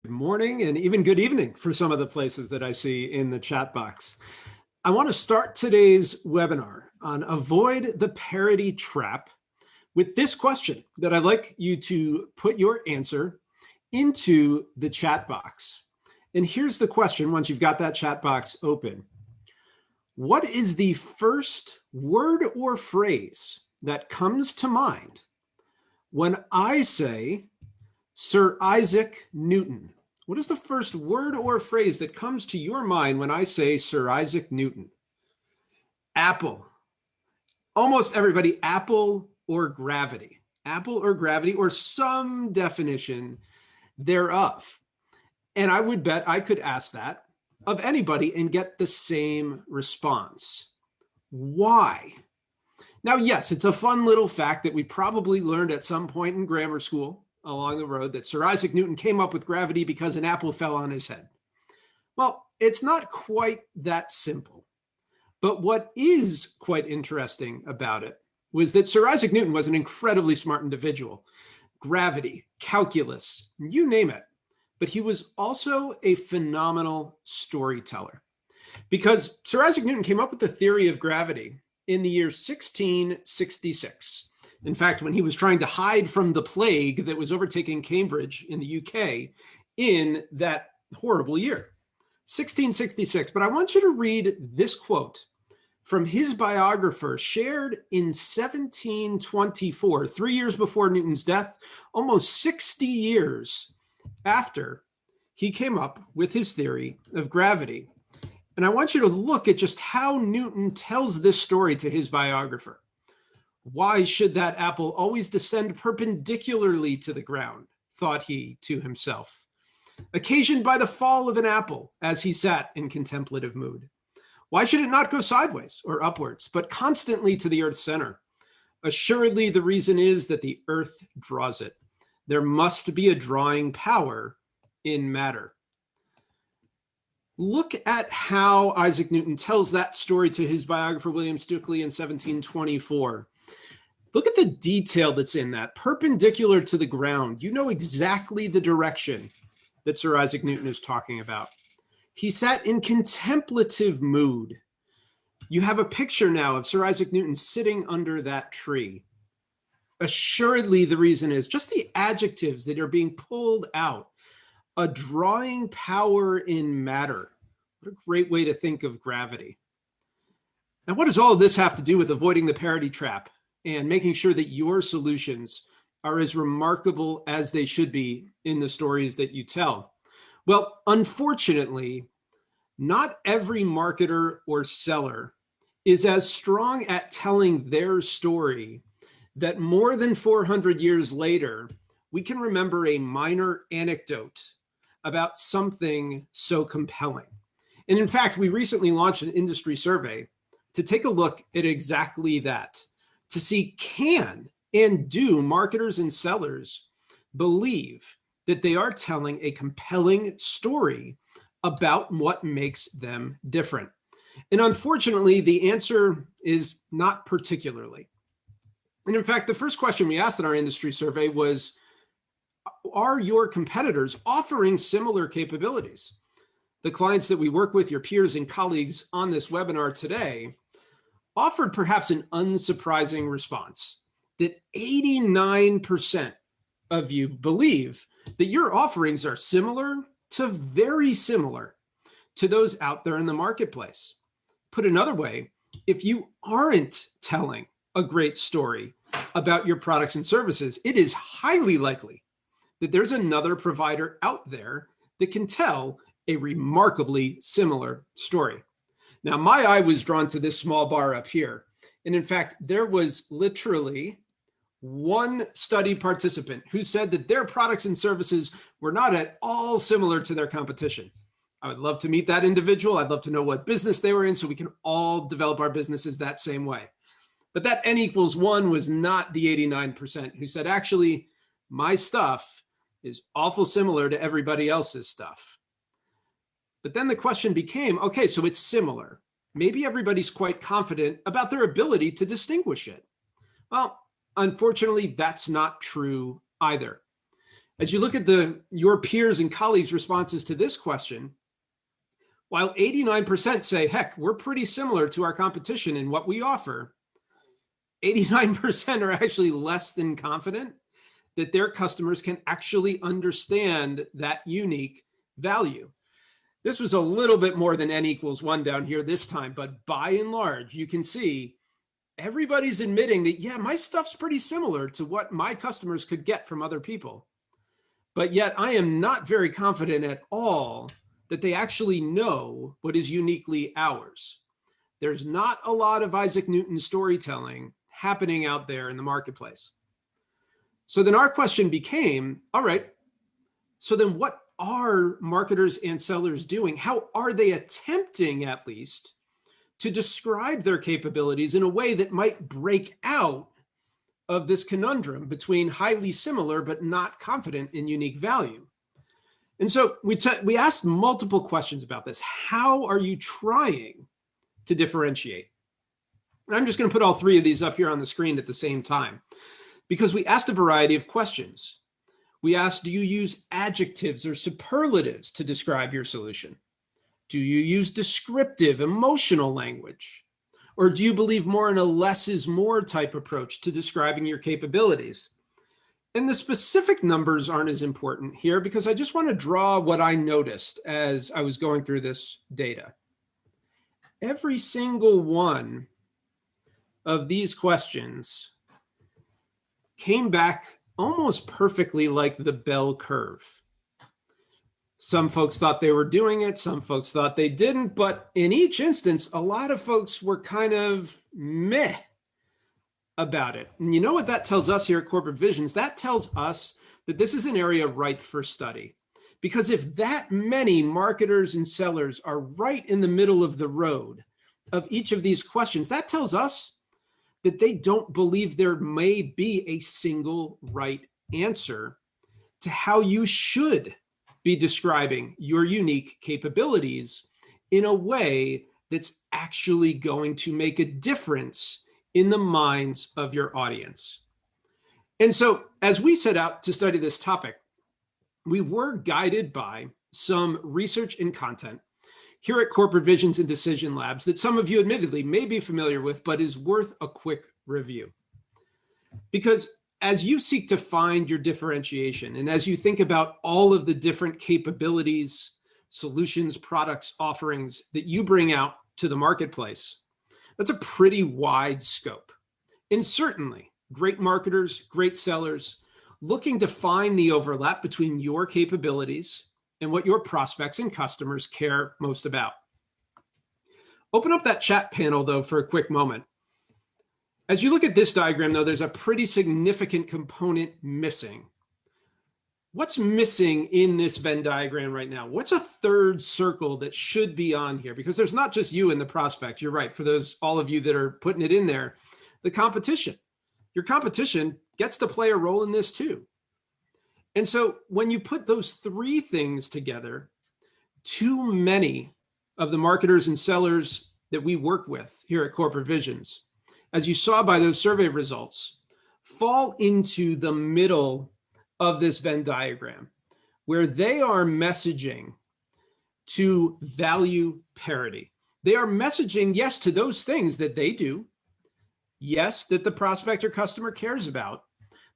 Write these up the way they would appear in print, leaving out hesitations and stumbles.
morning and even good evening for some of the places that I see in the chat box. I want to start today's webinar on Avoid the Parity Trap with this question that I'd like you to put your answer into the chat box. And here's the question once you've got that chat box open. What is the first word or phrase that comes to mind when I say Sir Isaac Newton? What is the first word or phrase that comes to your mind when I say Sir Isaac Newton? Apple. Almost everybody, apple or gravity. Apple or gravity or some definition thereof. And I would bet I could ask that of anybody and get the same response. Why? Now, yes, it's a fun little fact that we probably learned at some point in grammar school along the road that Sir Isaac Newton came up with gravity because an apple fell on his head. Well, it's not quite that simple. But what is quite interesting about it was that Sir Isaac Newton was an incredibly smart individual. Gravity, calculus, you name it. But he was also a phenomenal storyteller because Sir Isaac Newton came up with the theory of gravity in the year 1666. In fact, when he was trying to hide from the plague that was overtaking Cambridge in the UK in that horrible year, 1666. But I want you to read this quote from his biographer, shared in 1724, 3 years before Newton's death, almost 60 years after he came up with his theory of gravity. And I want you to look at just how Newton tells this story to his biographer. Why should that apple always descend perpendicularly to the ground, thought he to himself, occasioned by the fall of an apple as he sat in contemplative mood. Why should it not go sideways or upwards, but constantly to the earth's center? Assuredly, the reason is that the earth draws it. There must be a drawing power in matter. Look at how Isaac Newton tells that story to his biographer, William Stukeley, in 1724. Look at the detail that's in that. Perpendicular to the ground. You know exactly the direction that Sir Isaac Newton is talking about. He sat in contemplative mood. You have a picture now of Sir Isaac Newton sitting under that tree. Assuredly, the reason is just the adjectives that are being pulled out. A drawing power in matter. What a great way to think of gravity. Now, what does all of this have to do with avoiding the parity trap and making sure that your solutions are as remarkable as they should be in the stories that you tell? Well, unfortunately, not every marketer or seller is as strong at telling their story that more than 400 years later, we can remember a minor anecdote about something so compelling. And in fact, we recently launched an industry survey to take a look at exactly that, to see can and do marketers and sellers believe that they are telling a compelling story about what makes them different. And unfortunately, the answer is not particularly. And in fact, the first question we asked in our industry survey was, are your competitors offering similar capabilities? The clients that we work with, your peers and colleagues on this webinar today, offered perhaps an unsurprising response that 89% of you believe that your offerings are similar to very similar to those out there in the marketplace. Put another way, if you aren't telling a great story about your products and services, it is highly likely that there's another provider out there that can tell a remarkably similar story. Now, my eye was drawn to this small bar up here. And in fact, there was literally one study participant who said that their products and services were not at all similar to their competition. I would love to meet that individual. I'd love to know what business they were in so we can all develop our businesses that same way. But that N equals 1 was not the 89% who said, actually, my stuff is awful similar to everybody else's stuff. But then the question became, okay, so it's similar. Maybe everybody's quite confident about their ability to distinguish it. Well, unfortunately, that's not true either. As you look at your peers and colleagues' responses to this question, while 89% say, heck, we're pretty similar to our competition in what we offer, 89% are actually less than confident that their customers can actually understand that unique value. This was a little bit more than n equals 1 down here this time, but by and large, you can see everybody's admitting that, yeah, my stuff's pretty similar to what my customers could get from other people. But yet I am not very confident at all that they actually know what is uniquely ours. There's not a lot of Isaac Newton storytelling happening out there in the marketplace. So then our question became, all right, so then what are marketers and sellers doing? How are they attempting, at least, to describe their capabilities in a way that might break out of this conundrum between highly similar but not confident in unique value? And so we asked multiple questions about this. How are you trying to differentiate? And I'm just going to put all three of these up here on the screen at the same time, because we asked a variety of questions. We asked, do you use adjectives or superlatives to describe your solution? Do you use descriptive, emotional language? Or do you believe more in a less is more type approach to describing your capabilities? And the specific numbers aren't as important here because I just want to draw what I noticed as I was going through this data. Every single one of these questions came back almost perfectly like the bell curve. Some folks thought they were doing it, some folks thought they didn't, but in each instance, a lot of folks were kind of meh about it. And you know what that tells us here at Corporate Visions? That tells us that this is an area ripe for study. Because if that many marketers and sellers are right in the middle of the road of each of these questions, that tells us that they don't believe there may be a single right answer to how you should be describing your unique capabilities in a way that's actually going to make a difference in the minds of your audience. And so as we set out to study this topic, we were guided by some research and content here at Corporate Visions and Decision Labs that some of you admittedly may be familiar with, but is worth a quick review. Because as you seek to find your differentiation, and as you think about all of the different capabilities, solutions, products, offerings that you bring out to the marketplace, that's a pretty wide scope. And certainly, great marketers, great sellers, looking to find the overlap between your capabilities and what your prospects and customers care most about. Open up that chat panel, though, for a quick moment. As you look at this diagram, though, there's a pretty significant component missing. What's missing in this Venn diagram right now? What's a third circle that should be on here? Because there's not just you and the prospect. You're right. For those, all of you that are putting it in there, the competition. Your competition gets to play a role in this too. And so when you put those three things together, too many of the marketers and sellers that we work with here at Corporate Visions, as you saw by those survey results, fall into the middle of this Venn diagram, where they are messaging to value parity. They are messaging, yes, to those things that they do, yes, that the prospect or customer cares about,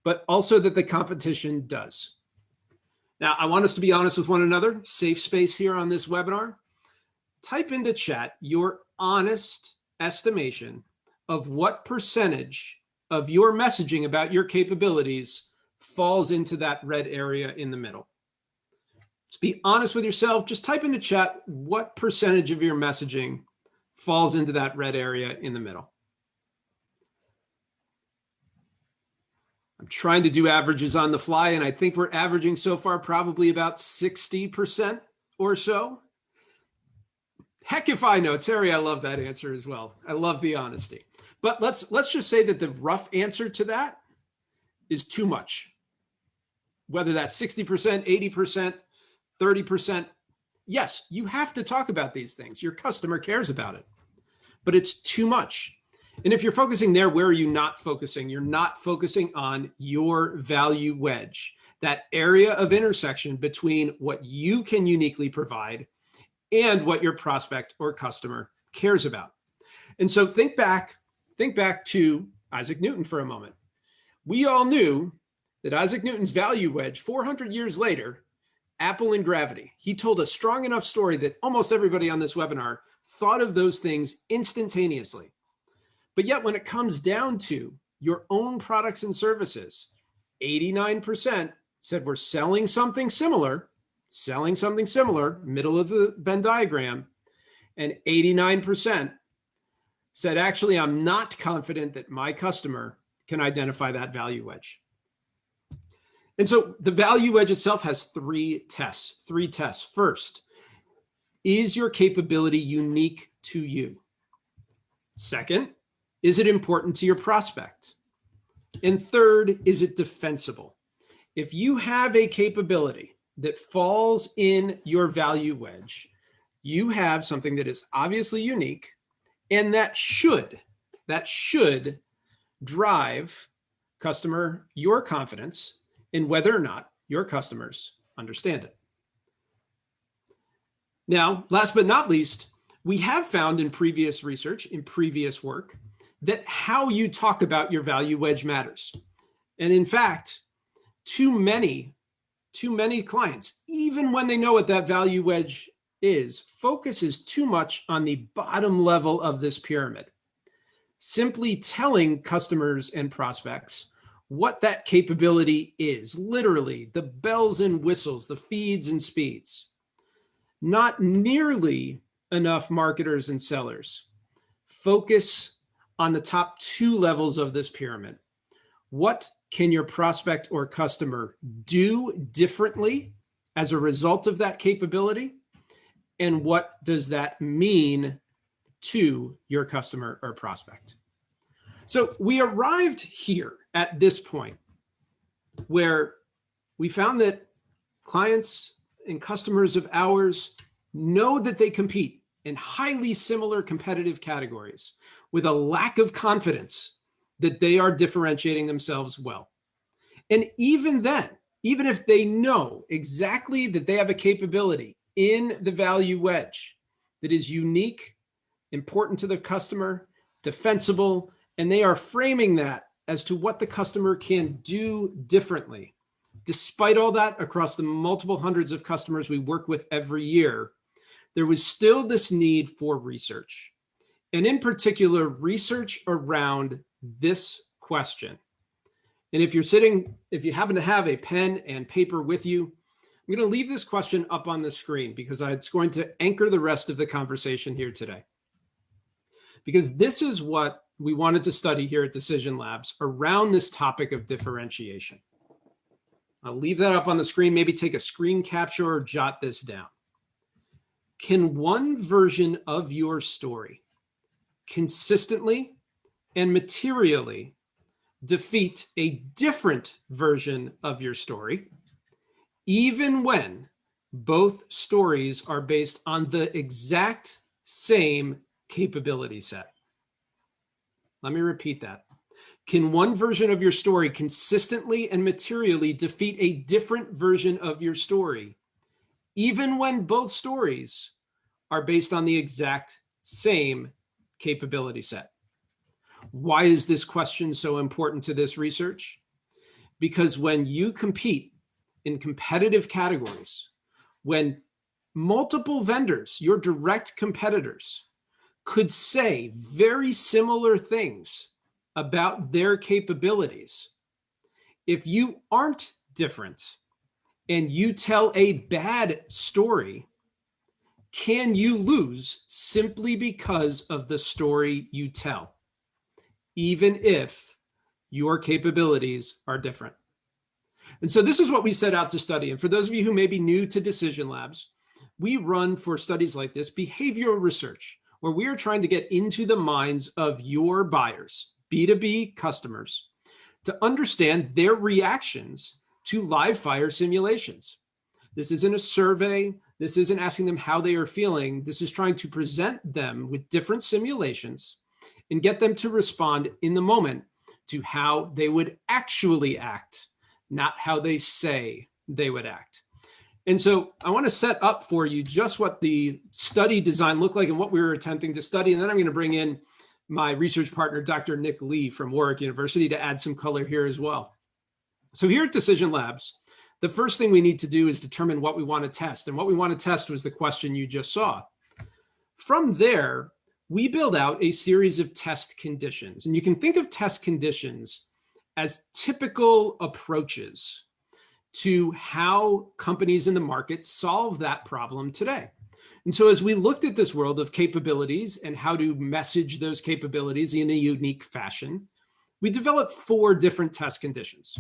but also that the competition does. Now, I want us to be honest with one another, safe space here on this webinar. Type into chat your honest estimation of what percentage of your messaging about your capabilities falls into that red area in the middle. Just be honest with yourself. Just type into chat what percentage of your messaging falls into that red area in the middle. I'm trying to do averages on the fly, and I think we're averaging so far probably about 60% or so. Heck if I know. Terry, I love that answer as well. I love the honesty. But let's just say that the rough answer to that is too much. Whether that's 60%, 80%, 30%. Yes, you have to talk about these things. Your customer cares about it. But it's too much. And if you're focusing there, where are you not focusing? You're not focusing on your value wedge. that area of intersection between what you can uniquely provide and what your prospect or customer cares about. And so think back to Isaac Newton for a moment. We all knew that Isaac Newton's value wedge, 400 years later, Apple and gravity. He told a strong enough story that almost everybody on this webinar thought of those things instantaneously. But yet when it comes down to your own products and services, 89% said we're selling something similar, middle of the Venn diagram, and 89% said, actually, I'm not confident that my customer can identify that value wedge. And so the value wedge itself has three tests. First, is your capability unique to you? Second, is it important to your prospect? And third, is it defensible? If you have a capability that falls in your value wedge, you have something that is obviously unique, and that should drive your confidence in whether or not your customers understand it. Now, last but not least, we have found in previous research, in previous work, that how you talk about your value wedge matters. And in fact, too many clients, even when they know what that value wedge is, focuses too much on the bottom level of this pyramid. Simply telling customers and prospects what that capability is, literally the bells and whistles, the feeds and speeds. Not nearly enough marketers and sellers focus on the top two levels of this pyramid. What can your prospect or customer do differently as a result of that capability? And what does that mean to your customer or prospect? So we arrived here at this point where we found that clients and customers of ours know that they compete in highly similar competitive categories with a lack of confidence that they are differentiating themselves well. And even then, even if they know exactly that they have a capability in the value wedge that is unique, important to the customer, defensible, and they are framing that as to what the customer can do differently. Despite all that, across the multiple hundreds of customers we work with every year, there was still this need for research. And in particular, research around this question. And if you happen to have a pen and paper with you, I'm going to leave this question up on the screen because it's going to anchor the rest of the conversation here today. Because this is what we wanted to study here at Decision Labs around this topic of differentiation. I'll leave that up on the screen, maybe take a screen capture or jot this down. Can one version of your story consistently and materially defeat a different version of your story, even when both stories are based on the exact same capability set? Let me repeat that. Can one version of your story consistently and materially defeat a different version of your story, even when both stories are based on the exact same capability set? Why is this question so important to this research? Because when you compete in competitive categories, when multiple vendors, your direct competitors, could say very similar things about their capabilities, if you aren't different and you tell a bad story, can you lose simply because of the story you tell, even if your capabilities are different? And so this is what we set out to study. And for those of you who may be new to Decision Labs, we run for studies like this behavioral research, where we are trying to get into the minds of your buyers, B2B customers, to understand their reactions to live fire simulations. This isn't a survey. This isn't asking them how they are feeling. This is trying to present them with different simulations and get them to respond in the moment to how they would actually act, not how they say they would act. And so I want to set up for you just what the study design looked like and what we were attempting to study. And then I'm going to bring in my research partner, Dr. Nick Lee from Warwick University, to add some color here as well. So here at Decision Labs, the first thing we need to do is determine what we want to test. And what we want to test was the question you just saw. From there, we build out a series of test conditions. And you can think of test conditions as typical approaches to how companies in the market solve that problem today. And so as we looked at this world of capabilities and how to message those capabilities in a unique fashion, we developed 4 different test conditions.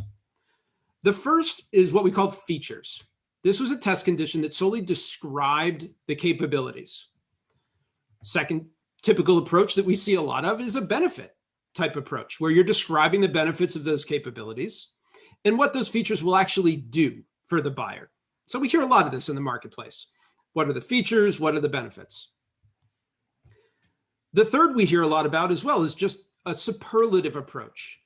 The first is what we called features. This was a test condition that solely described the capabilities. Second typical approach that we see a lot of is a benefit type approach, where you're describing the benefits of those capabilities and what those features will actually do for the buyer. So we hear a lot of this in the marketplace. What are the features? What are the benefits? The third we hear a lot about as well is just a superlative approach.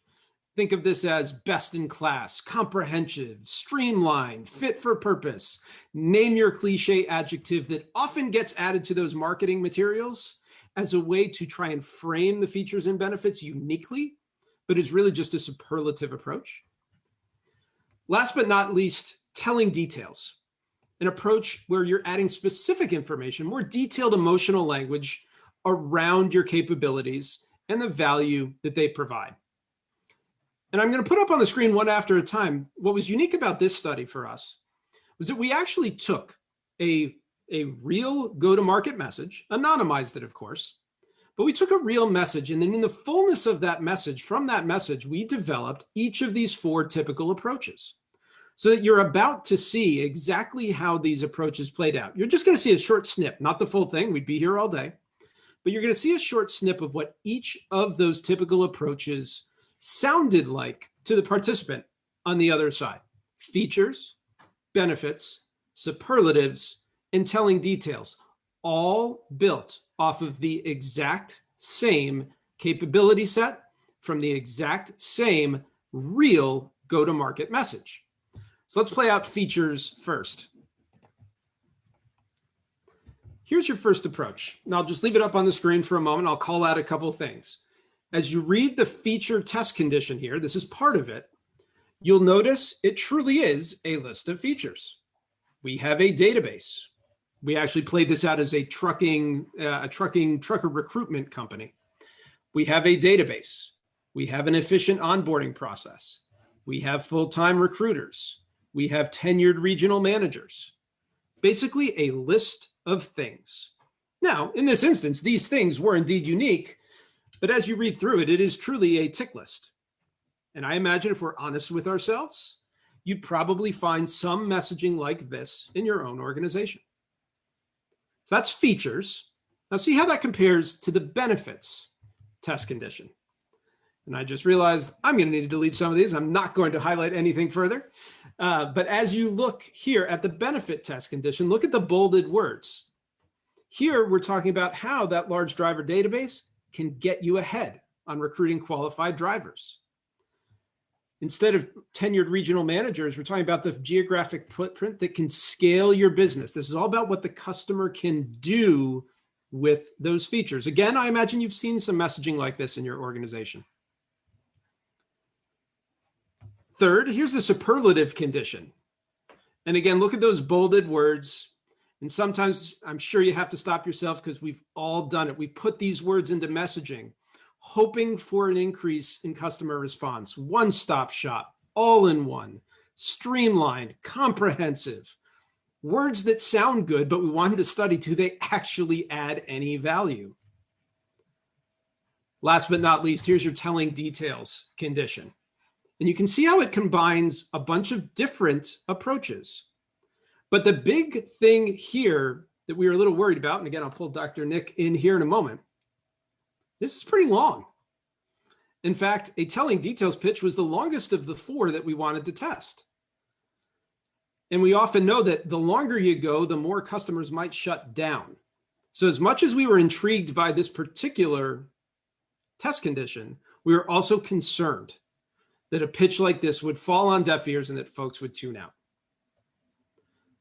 Think of this as best in class, comprehensive, streamlined, fit for purpose. Name your cliche adjective that often gets added to those marketing materials as a way to try and frame the features and benefits uniquely, but is really just a superlative approach. Last but not least, telling details. An approach where you're adding specific information, more detailed emotional language around your capabilities and the value that they provide. And I'm going to put up on the screen one after a time. What was unique about this study for us was that we actually took a real go-to-market message, anonymized it, of course, but we took a real message. And then in the fullness of that message, from that message, we developed each of these 4 typical approaches so that you're about to see exactly how these approaches played out. You're just going to see a short snip, not the full thing. We'd be here all day, but you're going to see a short snip of what each of those typical approaches sounded like to the participant on the other side. Features, benefits, superlatives, and telling details, all built off of the exact same capability set from the exact same real go-to-market message. So let's play out features first. Here's your first approach. And I'll just leave it up on the screen for a moment. I'll call out a couple things. As you read the feature test condition here, this is part of it, you'll notice it truly is a list of features. We have a database. We actually played this out as a trucker recruitment company. We have a database. We have an efficient onboarding process. We have full-time recruiters. We have tenured regional managers. Basically a list of things. Now, in this instance, these things were indeed unique, but as you read through it, it is truly a tick list. And I imagine if we're honest with ourselves, you'd probably find some messaging like this in your own organization. So that's features. Now see how that compares to the benefits test condition. And I just realized I'm going to need to delete some of these. I'm not going to highlight anything further. But as you look here at the benefit test condition, look at the bolded words. Here, we're talking about how that large driver database can get you ahead on recruiting qualified drivers. Instead of tenured regional managers, we're talking about the geographic footprint that can scale your business. This is all about what the customer can do with those features. Again, I imagine you've seen some messaging like this in your organization. Third, here's the superlative condition. And again, look at those bolded words. And sometimes I'm sure you have to stop yourself because we've all done it. We've put these words into messaging, hoping for an increase in customer response. One-stop shop, all-in-one, streamlined, comprehensive. Words that sound good, but we wanted to study, do they actually add any value? Last but not least, here's your telling details condition. And you can see how it combines a bunch of different approaches. But the big thing here that we were a little worried about, and again, I'll pull Dr. Nick in here in a moment, this is pretty long. In fact, a telling details pitch was the longest of the 4 that we wanted to test. And we often know that the longer you go, the more customers might shut down. So as much as we were intrigued by this particular test condition, we were also concerned that a pitch like this would fall on deaf ears and that folks would tune out.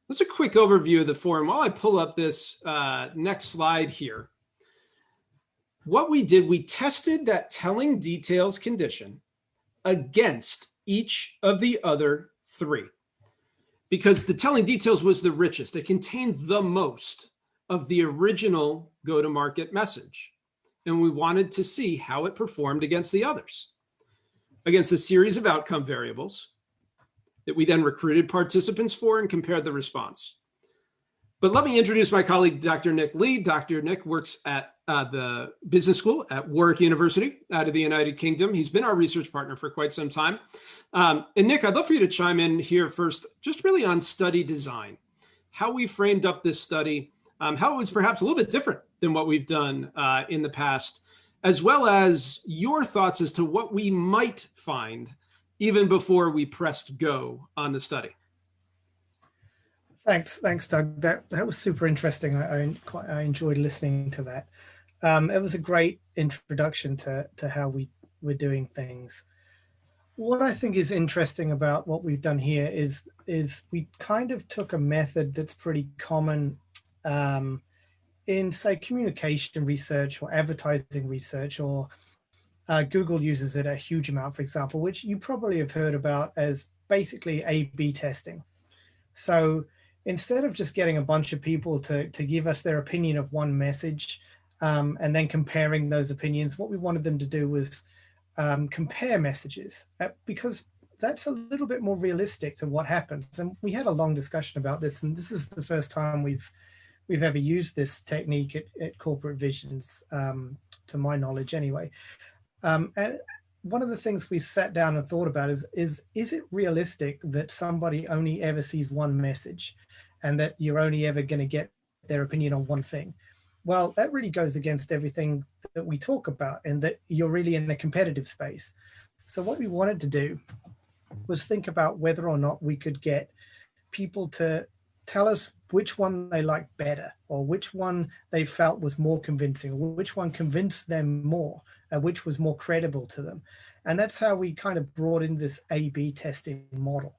That's a quick overview of the forum. While I pull up this next slide here, what we did, we tested that telling details condition against each of the other three, because the telling details was the richest. It contained the most of the original go-to-market message. And we wanted to see how it performed against the others, against a series of outcome variables that we then recruited participants for and compared the response. But let me introduce my colleague, Dr. Nick Lee. Dr. Nick works at the business school at Warwick University out of the United Kingdom. He's been our research partner for quite some time. And Nick, I'd love for you to chime in here first, just really on study design, how we framed up this study, how it was perhaps a little bit different than what we've done in the past, as well as your thoughts as to what we might find even before we pressed go on the study. Thanks, Doug. That was super interesting. I enjoyed listening to that. It was a great introduction to how we're doing things. What I think is interesting about what we've done here is we kind of took a method that's pretty common in, say, communication research or advertising research, or Google uses it a huge amount, for example, which you probably have heard about as basically A/B testing. So instead of just getting a bunch of people to give us their opinion of one message and then comparing those opinions, what we wanted them to do was compare messages, because that's a little bit more realistic to what happens. And we had a long discussion about this, and this is the first time we've ever used this technique at Corporate Visions, to my knowledge anyway. And one of the things we sat down and thought about is it realistic that somebody only ever sees one message and that you're only ever going to get their opinion on one thing? Well, that really goes against everything that we talk about, and that you're really in a competitive space. So what we wanted to do was think about whether or not we could get people to tell us which one they liked better, or which one they felt was more convincing, or which one convinced them more, which was more credible to them. And that's how we kind of brought in this A/B testing model,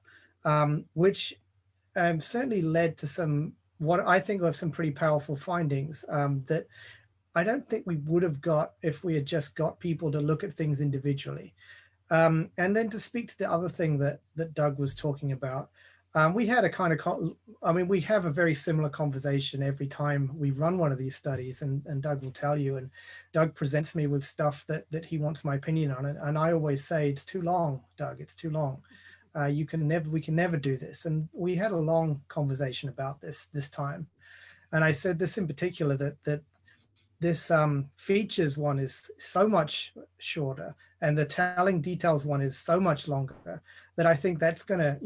which certainly led to some, what I think of some pretty powerful findings that I don't think we would have got if we had just got people to look at things individually. And then to speak to the other thing that Doug was talking about, we had a kind of, we have a very similar conversation every time we run one of these studies, and Doug will tell you, and Doug presents me with stuff that he wants my opinion on it. And I always say, it's too long, Doug, it's too long. We can never do this. And we had a long conversation about this time. And I said this in particular, that this features one is so much shorter, and the telling details one is so much longer, that I think that's gonna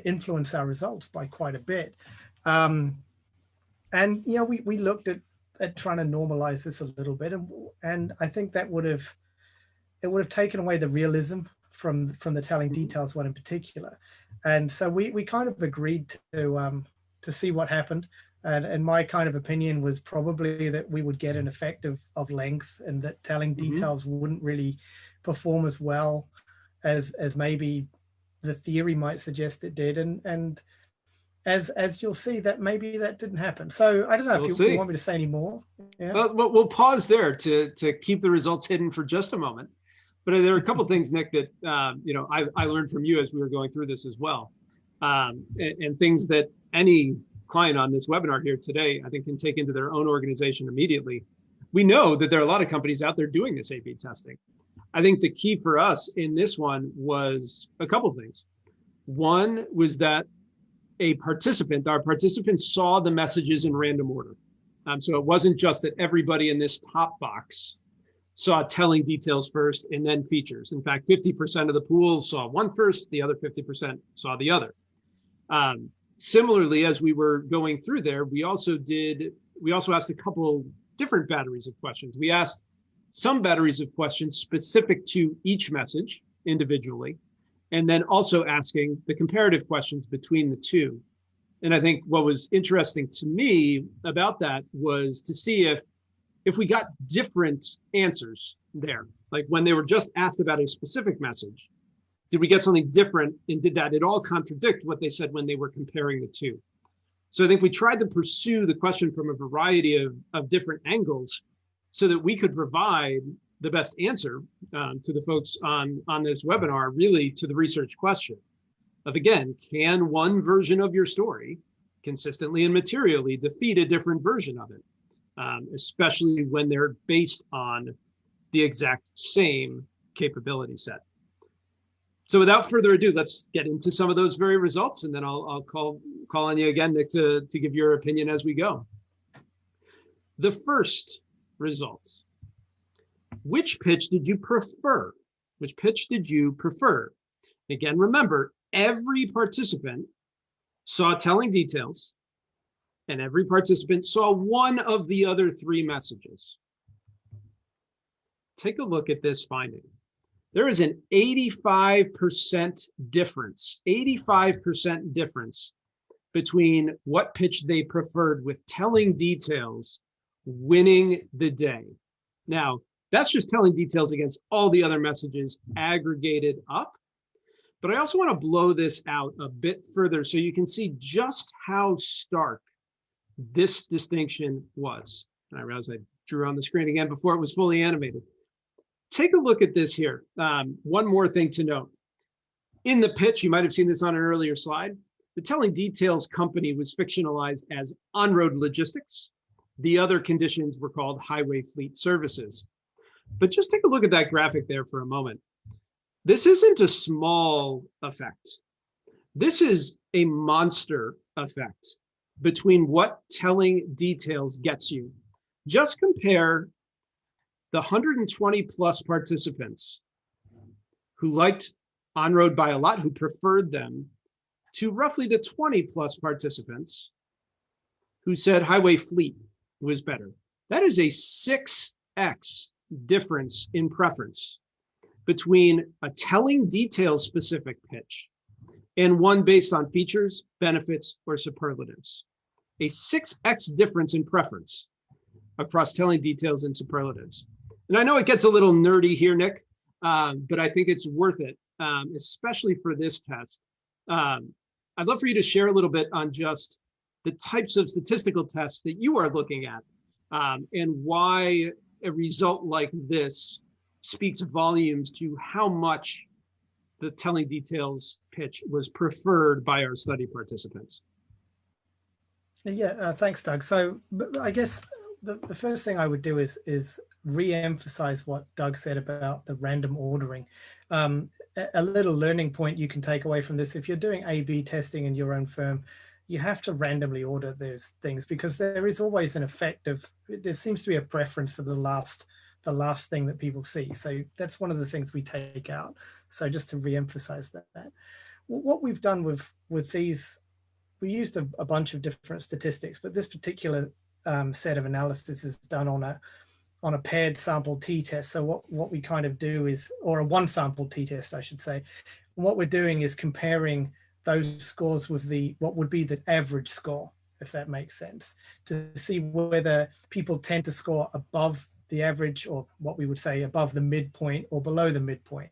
influence our results by quite a bit. And we looked at trying to normalize this a little bit, and I think that would have taken away the realism from the telling details one in particular. And so we kind of agreed to see what happened. And my kind of opinion was probably that we would get an effect of length, and that telling details wouldn't really perform as well as maybe the theory might suggest it did. And as you'll see, that maybe that didn't happen. So I don't know if you want me to say any more. Yeah. Well, we'll pause there to keep the results hidden for just a moment. But there are a couple of things, Nick, that I learned from you as we were going through this as well, and things that any client on this webinar here today, I think, can take into their own organization immediately. We know that there are a lot of companies out there doing this A/B testing. I think the key for us in this one was a couple of things. One was that our participants saw the messages in random order. So it wasn't just that everybody in this top box saw telling details first and then features. In fact, 50% of the pool saw one first, the other 50% saw the other. Similarly, as we were going through there, we also asked a couple different batteries of questions. We asked some batteries of questions specific to each message individually, and then also asking the comparative questions between the two. And I think what was interesting to me about that was to see if we got different answers there. Like when they were just asked about a specific message, Did we get something different? And did that at all contradict what they said when they were comparing the two? So I think we tried to pursue the question from a variety of different angles so that we could provide the best answer to the folks on this webinar, really to the research question of, again, can one version of your story consistently and materially defeat a different version of it, especially when they're based on the exact same capability set. So without further ado, let's get into some of those very results, and then I'll call on you again, Nick, to give your opinion as we go. The first results. Which pitch did you prefer? Which pitch did you prefer? Again, remember, every participant saw telling details, and every participant saw one of the other three messages. Take a look at this finding. There is an 85% difference, 85% difference between what pitch they preferred with telling details winning the day. Now, that's just telling details against all the other messages aggregated up. But I also want to blow this out a bit further so you can see just how stark this distinction was. And I realize I drew on the screen again before it was fully animated. Take a look at this here. One more thing to note. In the pitch, you might have seen this on an earlier slide, the telling details company was fictionalized as on-road logistics. The other conditions were called highway fleet services. But just take a look at that graphic there for a moment. This isn't a small effect. This is a monster effect between what telling details gets you. Just compare the 120 plus participants who liked on-road by a lot, who preferred them, to roughly the 20 plus participants who said highway fleet was better. That is a 6x difference in preference between a telling details specific pitch and one based on features, benefits, or superlatives. A 6x difference in preference across telling details and superlatives. And I know it gets a little nerdy here, Nick, but I think it's worth it, especially for this test. I'd love for you to share a little bit on just the types of statistical tests that you are looking at, and why a result like this speaks volumes to how much the telling details pitch was preferred by our study participants. Yeah, thanks, Doug. So I guess the first thing I would do is re-emphasize what Doug said about the random ordering. A little learning point you can take away from this: if you're doing A/B testing in your own firm, you have to randomly order those things, because there is always an effect of, there seems to be a preference for the last thing that people see. So that's one of the things we take out. So just to re-emphasize that. What we've done with these, we used a bunch of different statistics, but this particular set of analysis is done on a paired sample t-test. So what we kind of do is, or a one sample t-test, I should say. And what we're doing is comparing those scores with what would be the average score, if that makes sense, to see whether people tend to score above the average, or what we would say above the midpoint or below the midpoint.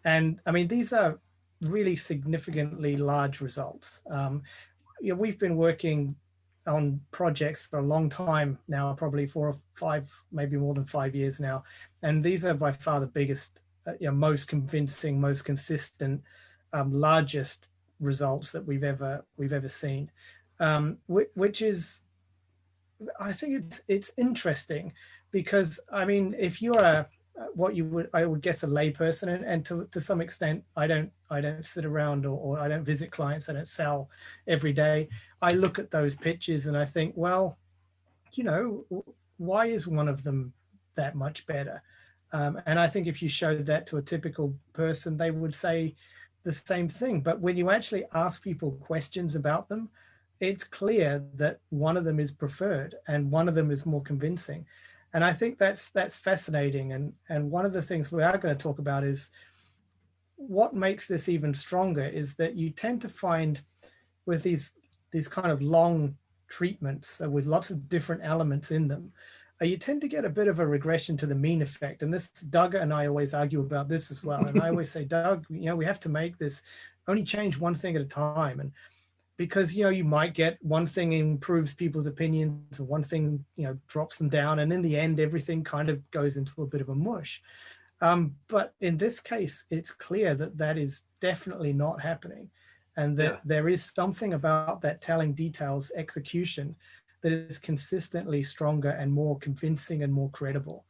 And I mean, these are really significantly large results. You know, we've been working on projects for a long time now, probably 4 or 5, maybe more than 5 years now. And these are by far the biggest, most convincing, most consistent, largest results that we've ever seen, which is, I think it's interesting, because I mean, if you're I would guess a layperson, and to some extent, I don't sit around or I don't visit clients, I don't sell every day. I look at those pitches and I think, well, you know, why is one of them that much better? And I think if you showed that to a typical person, they would say the same thing. But when you actually ask people questions about them, it's clear that one of them is preferred and one of them is more convincing. And I think that's fascinating. And one of the things we are going to talk about is what makes this even stronger is that you tend to find with these kind of long treatments with lots of different elements in them, you tend to get a bit of a regression to the mean effect. And this, Doug and I always argue about this as well. And I always say, Doug, we have to make this only change one thing at a time. And because, you might get one thing improves people's opinions and one thing, drops them down. And in the end, everything kind of goes into a bit of a mush. But in this case, it's clear that that is definitely not happening. And that there is something about that telling details execution that is consistently stronger and more convincing and more credible.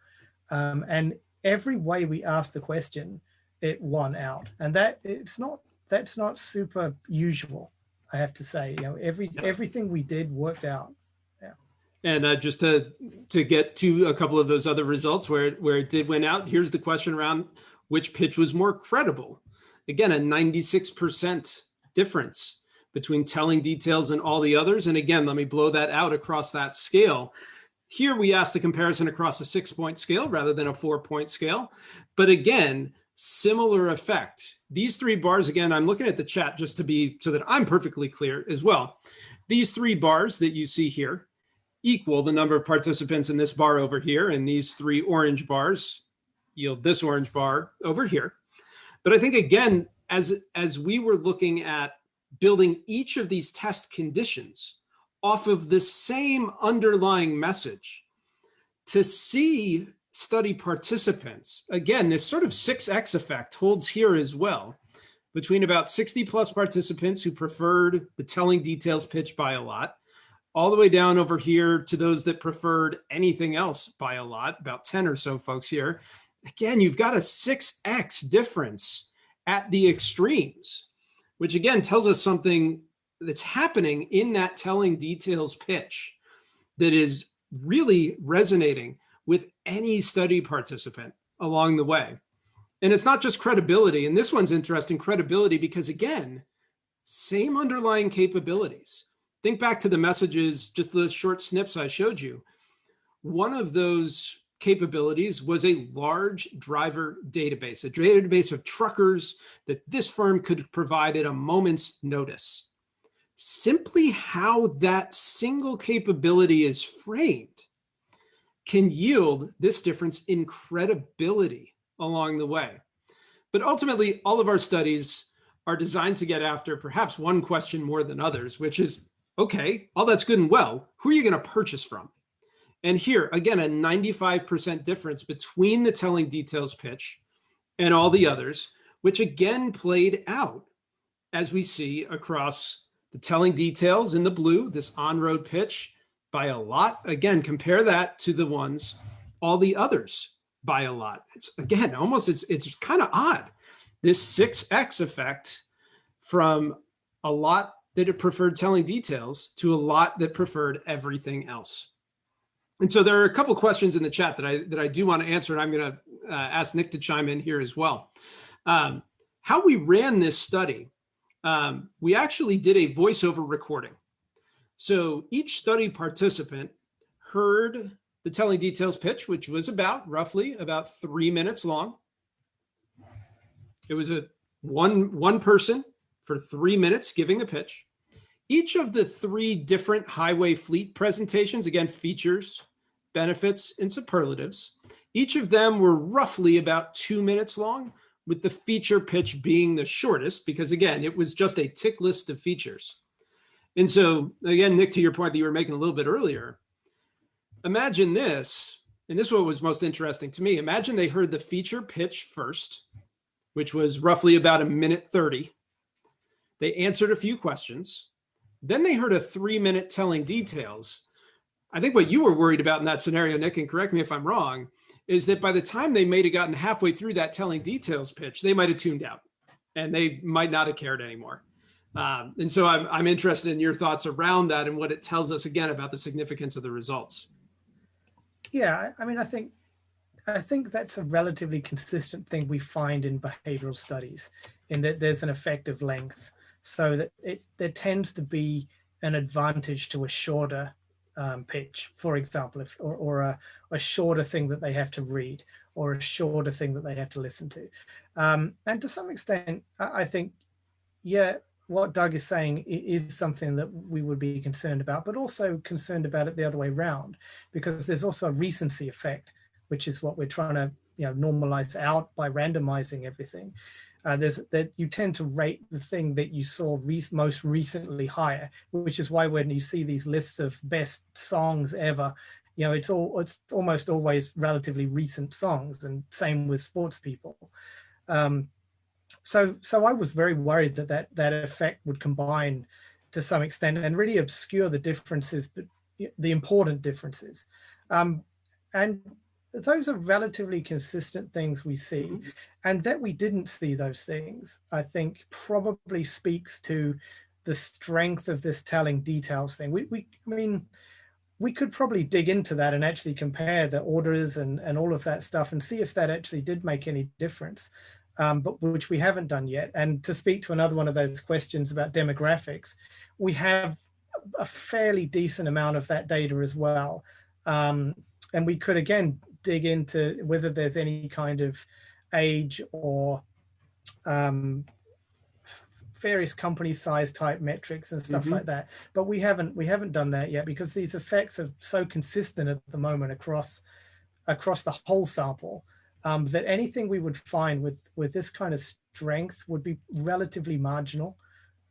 And every way we asked the question, it won out. And that's not super usual, I have to say. Everything we did worked out. Yeah. And just to get to a couple of those other results where it did win out, here's the question around which pitch was more credible. Again, a 96% difference between telling details and all the others. And again, let me blow that out across that scale. Here we asked a comparison across a 6-point scale rather than a 4-point scale. But again, similar effect. These 3 bars, again, I'm looking at the chat just to be so that I'm perfectly clear as well. These 3 bars that you see here equal the number of participants in this bar over here, and these 3 orange bars yield this orange bar over here. But I think, again, as we were looking at building each of these test conditions off of the same underlying message, to see study participants, again, this sort of 6x effect holds here as well, between about 60 plus participants who preferred the telling details pitch by a lot, all the way down over here to those that preferred anything else by a lot, about 10 or so folks here. Again, you've got a 6x difference at the extremes, which again tells us something that's happening in that telling details pitch that is really resonating with any study participant along the way. And it's not just credibility. And this one's interesting, credibility, because again, same underlying capabilities. Think back to the messages, just the short snips I showed you. One of those capabilities was a large driver database, a database of truckers that this firm could provide at a moment's notice. Simply how that single capability is framed can yield this difference in credibility along the way. But ultimately, all of our studies are designed to get after perhaps one question more than others, which is, okay, all that's good and well, who are you going to purchase from? And here, again, a 95% difference between the telling details pitch and all the others, which again played out as we see across the telling details in the blue, this on-road pitch by a lot. Again, compare that to the ones, all the others by a lot. It's again, almost, it's kind of odd. This 6x effect from a lot that it preferred telling details to a lot that preferred everything else. And so there are a couple of questions in the chat that I do want to answer, and I'm going to ask Nick to chime in here as well. How we ran this study, we actually did a voiceover recording. So each study participant heard the telling details pitch, which was roughly about 3 minutes long. It was one person for 3 minutes giving the pitch. Each of the 3 different highway fleet presentations, again, features, benefits, and superlatives, each of them were roughly about 2 minutes long, with the feature pitch being the shortest, because again, it was just a tick list of features. And so again, Nick, to your point that you were making a little bit earlier, imagine this, and this is what was most interesting to me. Imagine they heard the feature pitch first, which was roughly about 1:30. They answered a few questions. Then they heard a 3-minute telling details. I think what you were worried about in that scenario, Nick, and correct me if I'm wrong, is that by the time they may have gotten halfway through that telling details pitch, they might have tuned out and they might not have cared anymore. And so I'm interested in your thoughts around that and what it tells us again about the significance of the results. Yeah, I mean, I think that's a relatively consistent thing we find in behavioral studies, in that there's an effective length, so that there tends to be an advantage to a shorter pitch, for example, or a shorter thing that they have to read, or a shorter thing that they have to listen to. And to some extent, I think, yeah, what Doug is saying is something that we would be concerned about, but also concerned about it the other way around, because there's also a recency effect, which is what we're trying to normalize out by randomizing everything. There's that you tend to rate the thing that you saw most recently higher, which is why when you see these lists of best songs ever, it's almost always relatively recent songs, and same with sports people. So I was very worried that effect would combine to some extent and really obscure the differences, but the important differences. And those are relatively consistent things we see, and that we didn't see those things, I think, probably speaks to the strength of this telling details thing. I mean, we could probably dig into that and actually compare the orders and all of that stuff and see if that actually did make any difference, but which we haven't done yet. And to speak to another one of those questions about demographics, we have a fairly decent amount of that data as well. And we could, again, dig into whether there's any kind of age or various company size type metrics and stuff like that, but we haven't done that yet, because these effects are so consistent at the moment across the whole sample, that anything we would find with this kind of strength would be relatively marginal,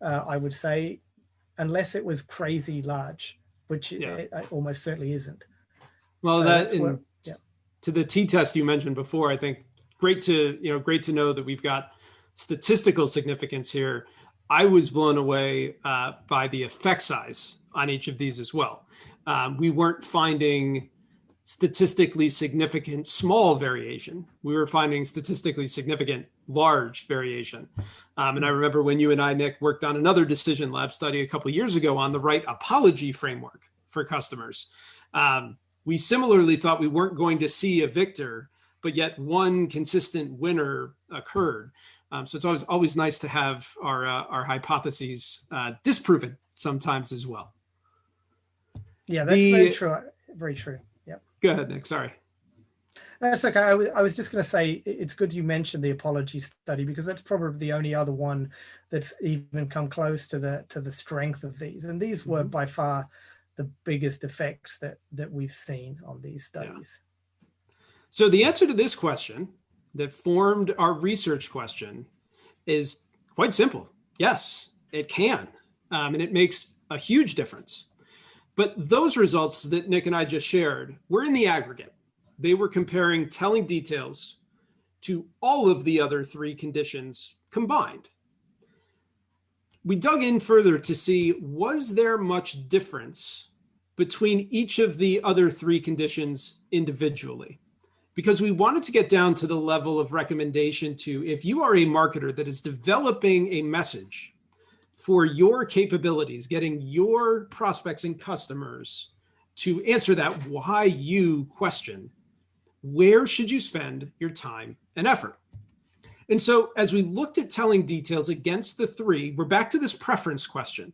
I would say, unless it was crazy large, which it almost certainly isn't. Well, to the t-test you mentioned before, I think great to know that we've got statistical significance here. I was blown away by the effect size on each of these as well. We weren't finding statistically significant small variation. We were finding statistically significant large variation. And I remember when you and I, Nick, worked on another decision lab study a couple of years ago on the right apology framework for customers. We similarly thought we weren't going to see a victor, but yet one consistent winner occurred. So it's always nice to have our hypotheses disproven sometimes as well. Yeah, that's very true. Very true. Yeah. Go ahead, Nick. Sorry. That's okay. I was just going to say it's good you mentioned the apology study, because that's probably the only other one that's even come close to the strength of these. And these were by far the biggest effects that we've seen on these studies. Yeah. So the answer to this question that formed our research question is quite simple. Yes, it can. And it makes a huge difference. But those results that Nick and I just shared were in the aggregate. They were comparing telling details to all of the other three conditions combined. We dug in further to see, was there much difference between each of the other three conditions individually? Because we wanted to get down to the level of recommendation to, if you are a marketer that is developing a message for your capabilities, getting your prospects and customers to answer that why you question, where should you spend your time and effort? And so as we looked at telling details against the three, we're back to this preference question.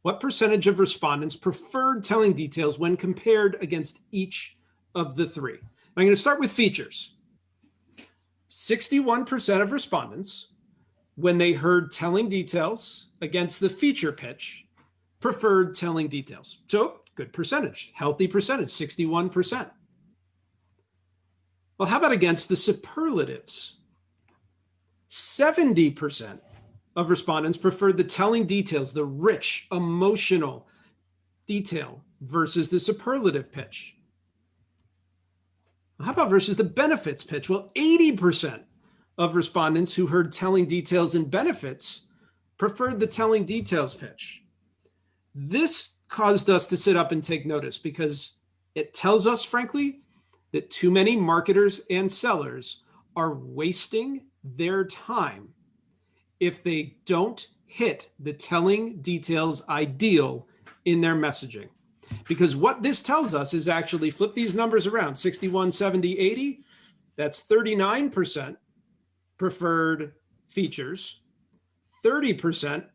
What percentage of respondents preferred telling details when compared against each of the three? I'm going to start with features. 61% of respondents, when they heard telling details against the feature pitch, preferred telling details. So good percentage, healthy percentage, 61%. Well, how about against the superlatives? 70% of respondents preferred the telling details, the rich, emotional detail versus the superlative pitch. How about versus the benefits pitch? Well, 80% of respondents who heard telling details and benefits preferred the telling details pitch. This caused us to sit up and take notice, because it tells us, frankly, that too many marketers and sellers are wasting their time if they don't hit the telling details ideal in their messaging. Because what this tells us is, actually flip these numbers around, 61, 70, 80, that's 39% preferred features, 30%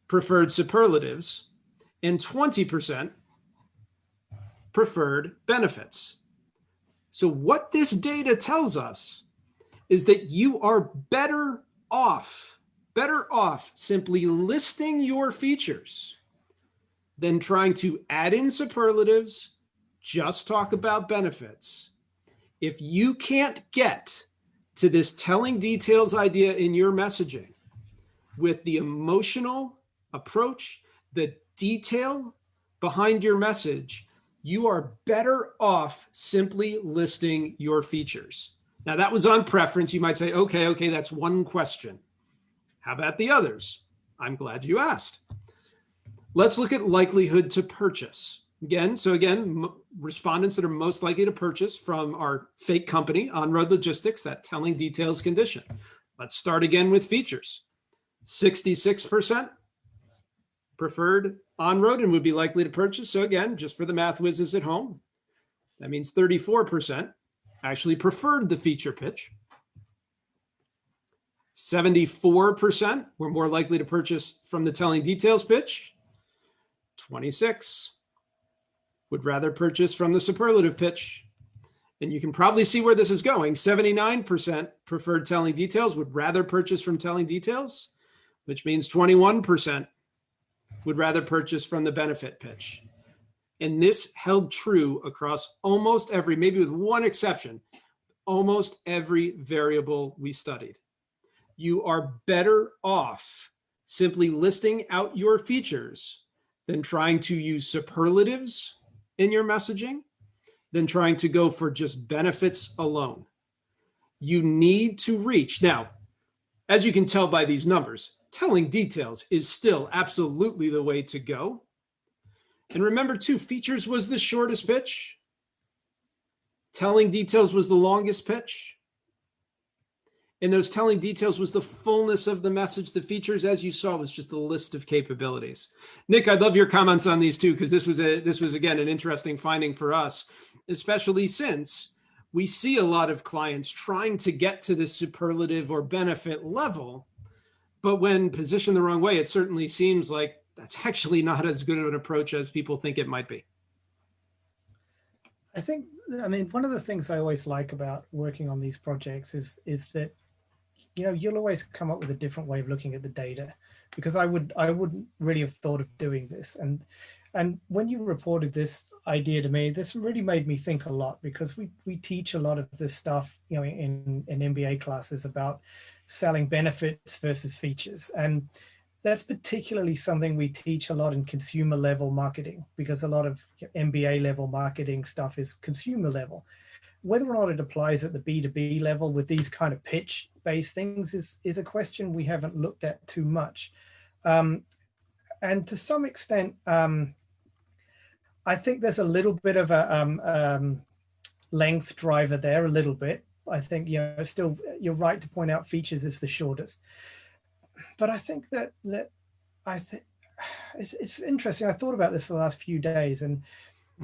preferred superlatives, and 20% preferred benefits. So what this data tells us is that you are better off better off simply listing your features than trying to add in superlatives, just talk about benefits. If you can't get to this telling details idea in your messaging with the emotional approach, the detail behind your message, you are better off simply listing your features. Now, that was on preference. You might say, okay, that's one question. How about the others? I'm glad you asked. Let's look at likelihood to purchase. Again, respondents that are most likely to purchase from our fake company, On-Road Logistics, that telling details condition. Let's start again with features. 66% preferred on-road and would be likely to purchase. So again, just for the math whizzes at home, that means 34% actually preferred the feature pitch. 74% were more likely to purchase from the telling details pitch. 26 would rather purchase from the superlative pitch. And you can probably see where this is going. 79% preferred telling details, would rather purchase from telling details, which means 21% would rather purchase from the benefit pitch. And this held true across almost every, maybe with one exception, almost every variable we studied. You are better off simply listing out your features than trying to use superlatives in your messaging, than trying to go for just benefits alone. You need to reach. Now, as you can tell by these numbers, telling details is still absolutely the way to go. And remember too, features was the shortest pitch. Telling details was the longest pitch. And those telling details was the fullness of the message. The features, as you saw, was just a list of capabilities. Nick, I'd love your comments on these too, because this was again an interesting finding for us, especially since we see a lot of clients trying to get to the superlative or benefit level, but when positioned the wrong way, it certainly seems like that's actually not as good of an approach as people think it might be. I mean, one of the things I always like about working on these projects is that, you know, you'll always come up with a different way of looking at the data, because I wouldn't really have thought of doing this. And when you reported this idea to me, this really made me think a lot, because we teach a lot of this stuff, you know, in MBA classes about selling benefits versus features. And that's particularly something we teach a lot in consumer level marketing, because a lot of MBA level marketing stuff is consumer level. Whether or not it applies at the B2B level with these kind of pitch based things is a question we haven't looked at too much. And to some extent, I think there's a little bit of a length driver there, a little bit. I think, you know, still you're right to point out features is the shortest. But I think it's interesting. I thought about this for the last few days, and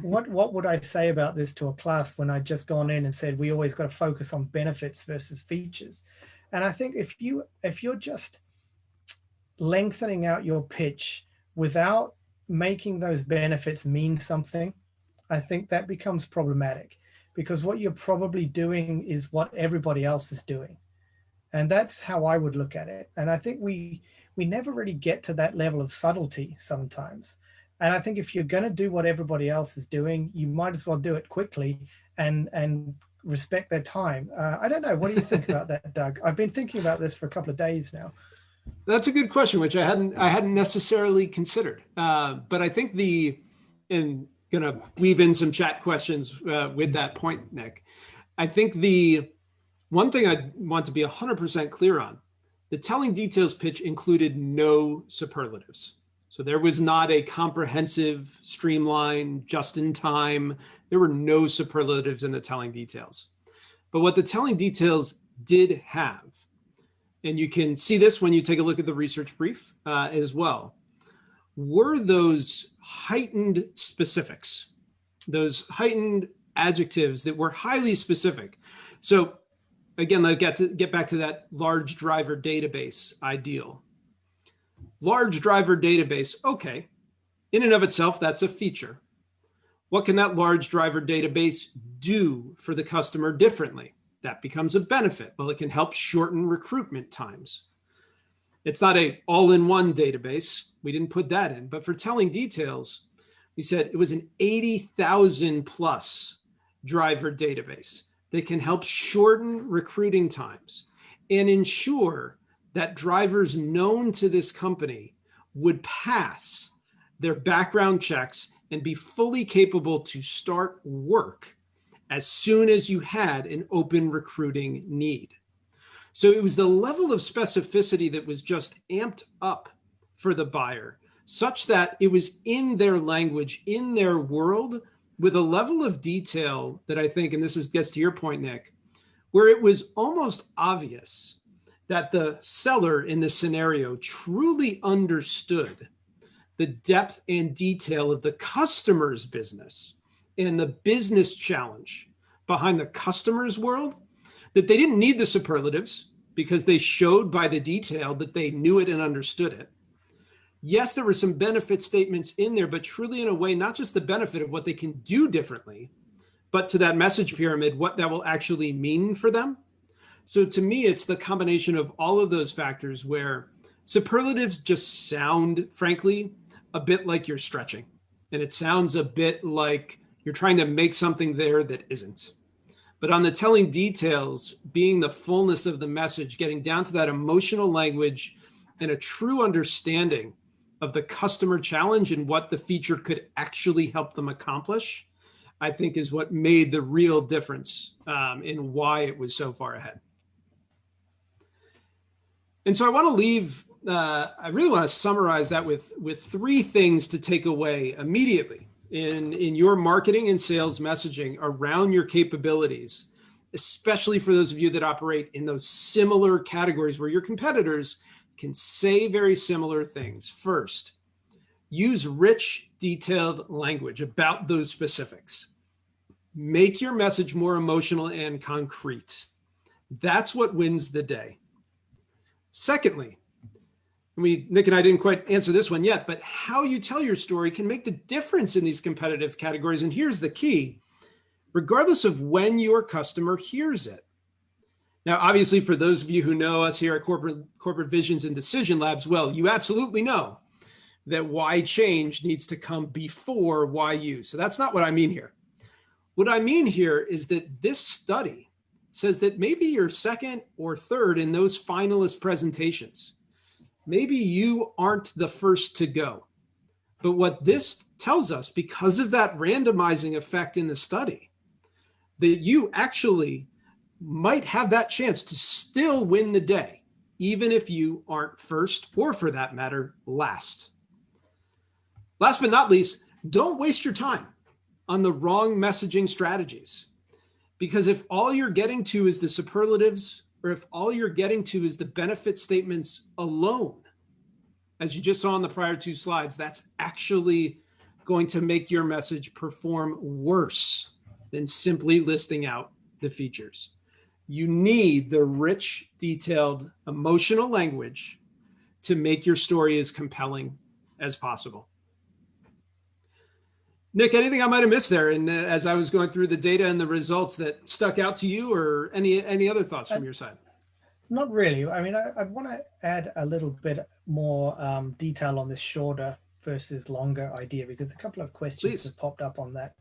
what would I say about this to a class when I'd just gone in and said we always got to focus on benefits versus features? And I think if you're just lengthening out your pitch without making those benefits mean something, I think that becomes problematic, because what you're probably doing is what everybody else is doing. And that's how I would look at it. And I think we never really get to that level of subtlety sometimes. And I think if you're going to do what everybody else is doing, you might as well do it quickly and respect their time. I don't know. What do you think about that, Doug? I've been thinking about this for a couple of days now. That's a good question, which I hadn't necessarily considered. But I think and gonna weave in some chat questions with that point, Nick. I think the one thing I want to be 100% clear on, the telling details pitch included no superlatives. So there was not a comprehensive, streamlined, just in time. There were no superlatives in the telling details. But what the telling details did have, and you can see this when you take a look at the research brief as well, were those heightened specifics, those heightened adjectives that were highly specific. So again, I get back to that large driver database ideal. Large driver database, okay, in and of itself, that's a feature. What can that large driver database do for the customer differently? That becomes a benefit. Well, it can help shorten recruitment times. It's not a all-in-one database. We didn't put that in. But for telling details, we said it was an 80,000 plus driver database that can help shorten recruiting times and ensure that drivers known to this company would pass their background checks and be fully capable to start work as soon as you had an open recruiting need. So it was the level of specificity that was just amped up for the buyer, such that it was in their language, in their world, with a level of detail that I think, and this gets to your point, Nick, where it was almost obvious that the seller in this scenario truly understood the depth and detail of the customer's business and the business challenge behind the customer's world, that they didn't need the superlatives because they showed by the detail that they knew it and understood it. Yes, there were some benefit statements in there, but truly in a way, not just the benefit of what they can do differently, but to that message pyramid, what that will actually mean for them. So to me, it's the combination of all of those factors where superlatives just sound, frankly, a bit like you're stretching. And it sounds a bit like you're trying to make something there that isn't. But on the telling details, being the fullness of the message, getting down to that emotional language and a true understanding of the customer challenge and what the feature could actually help them accomplish, I think is what made the real difference in why it was so far ahead. And so I want to leave, I really want to summarize that with three things to take away immediately in your marketing and sales messaging around your capabilities, especially for those of you that operate in those similar categories where your competitors can say very similar things. First, use rich, detailed language about those specifics. Make your message more emotional and concrete. That's what wins the day. Secondly, Nick and I didn't quite answer this one yet, but how you tell your story can make the difference in these competitive categories. And here's the key, regardless of when your customer hears it. Now, obviously, for those of you who know us here at Corporate Visions and Decision Labs, well, you absolutely know that why change needs to come before why you. So that's not what I mean here. What I mean here is that this study says that maybe you're second or third in those finalist presentations. Maybe you aren't the first to go. But what this tells us, because of that randomizing effect in the study, that you actually might have that chance to still win the day, even if you aren't first, or for that matter, last. Last but not least, don't waste your time on the wrong messaging strategies. Because if all you're getting to is the superlatives, or if all you're getting to is the benefit statements alone, as you just saw on the prior two slides, that's actually going to make your message perform worse than simply listing out the features. You need the rich, detailed, emotional language to make your story as compelling as possible. Nick, anything I might have missed there? And as I was going through the data and the results that stuck out to you, or any other thoughts from your side? Not really. I mean, I want to add a little bit more detail on this shorter versus longer idea, because a couple of questions have popped up on that.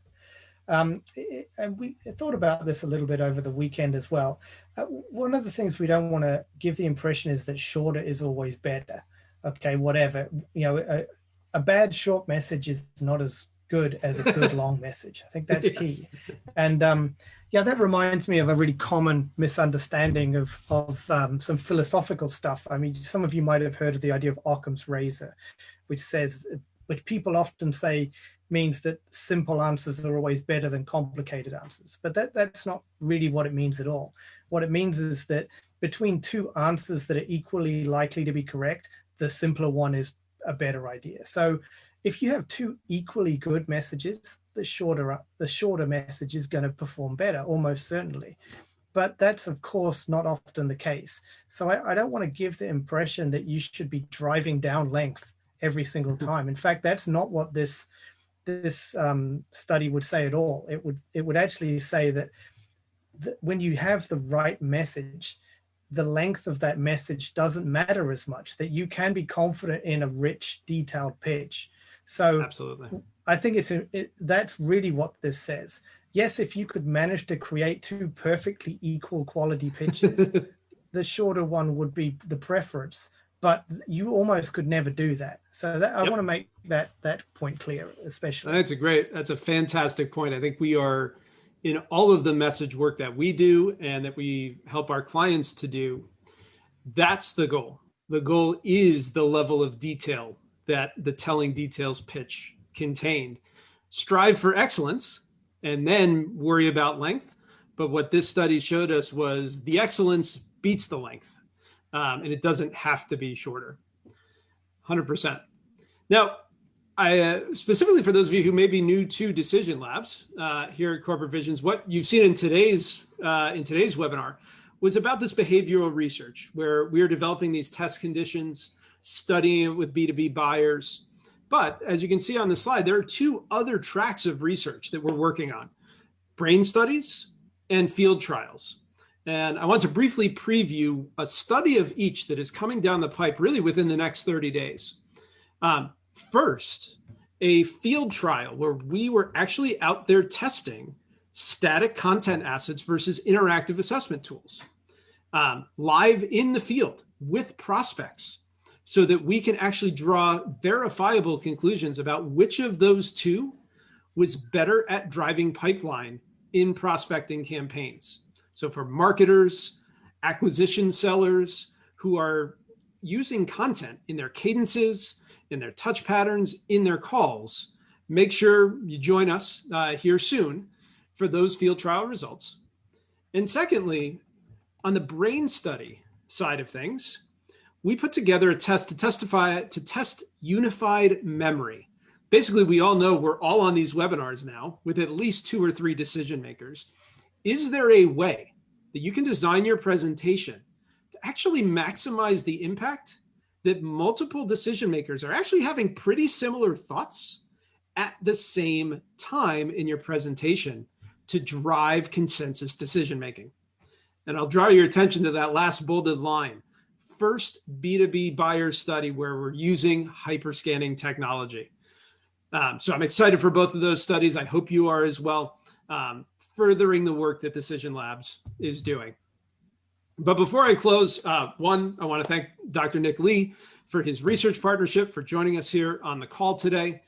And we thought about this a little bit over the weekend as well. One of the things we don't want to give the impression is that shorter is always better. Okay, whatever. A bad short message is not as good as a good long message. I think that's key. And that reminds me of a really common misunderstanding of some philosophical stuff. I mean, some of you might have heard of the idea of Occam's razor, which people often say means that simple answers are always better than complicated answers. But that's not really what it means at all. What it means is that between two answers that are equally likely to be correct, the simpler one is a better idea. So if you have two equally good messages, the shorter message is going to perform better, almost certainly. But that's, of course, not often the case. So I don't want to give the impression that you should be driving down length every single time. In fact, that's not what this study would say at all. It would actually say that when you have the right message, the length of that message doesn't matter as much, that you can be confident in a rich, detailed pitch. So absolutely, I think that's really what this says. Yes, if you could manage to create two perfectly equal quality pitches, the shorter one would be the preference, but you almost could never do that. So I want to make that point clear, especially. That's a fantastic point. I think we are, in all of the message work that we do and that we help our clients to do, that's the goal. The goal is the level of detail that the telling details pitch contained. Strive for excellence and then worry about length. But what this study showed us was the excellence beats the length, and it doesn't have to be shorter. 100%. Now, I specifically for those of you who may be new to Decision Labs here at Corporate Visions, what you've seen in today's webinar was about this behavioral research where we are developing these test conditions, studying it with B2B buyers. But as you can see on the slide, there are two other tracks of research that we're working on: brain studies and field trials. And I want to briefly preview a study of each that is coming down the pipe really within the next 30 days. First, a field trial where we were actually out there testing static content assets versus interactive assessment tools, live in the field with prospects, so that we can actually draw verifiable conclusions about which of those two was better at driving pipeline in prospecting campaigns. So for marketers, acquisition sellers who are using content in their cadences, in their touch patterns, in their calls, make sure you join us here soon for those field trial results. And secondly, on the brain study side of things, we put together a test to test unified memory. Basically, we all know we're all on these webinars now with at least 2 or 3 decision makers. Is there a way that you can design your presentation to actually maximize the impact that multiple decision makers are actually having pretty similar thoughts at the same time in your presentation to drive consensus decision making? And I'll draw your attention to that last bolded line. First B2B buyer study where we're using hyperscanning technology. So I'm excited for both of those studies. I hope you are as well, furthering the work that Decision Labs is doing. But before I close, one, I want to thank Dr. Nick Lee for his research partnership, for joining us here on the call today.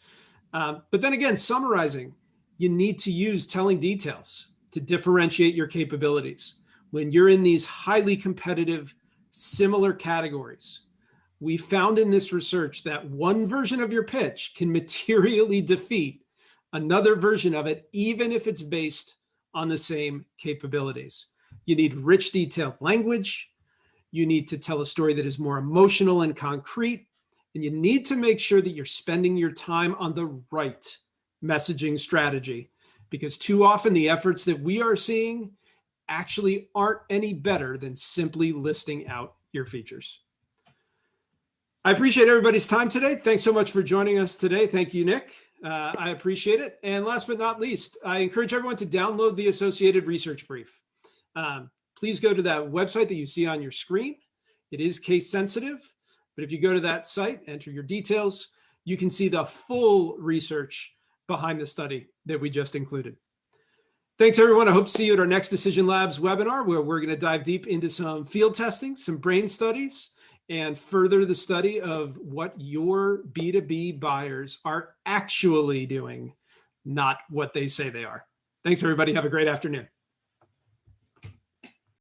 But then again, summarizing, you need to use telling details to differentiate your capabilities. When you're in these highly competitive, similar categories, we found in this research that one version of your pitch can materially defeat another version of it, even if it's based on the same capabilities. You need rich, detailed language. You need to tell a story that is more emotional and concrete. And you need to make sure that you're spending your time on the right messaging strategy, because too often the efforts that we are seeing actually aren't any better than simply listing out your features. I appreciate everybody's time today. Thanks so much for joining us today. Thank you, Nick. I appreciate it. And last but not least, I encourage everyone to download the associated research brief. Please go to that website that you see on your screen. It is case sensitive, but if you go to that site, enter your details, you can see the full research behind the study that we just included. Thanks, everyone. I hope to see you at our next Decision Labs webinar, where we're going to dive deep into some field testing, some brain studies, and further the study of what your B2B buyers are actually doing, not what they say they are. Thanks, everybody. Have a great afternoon.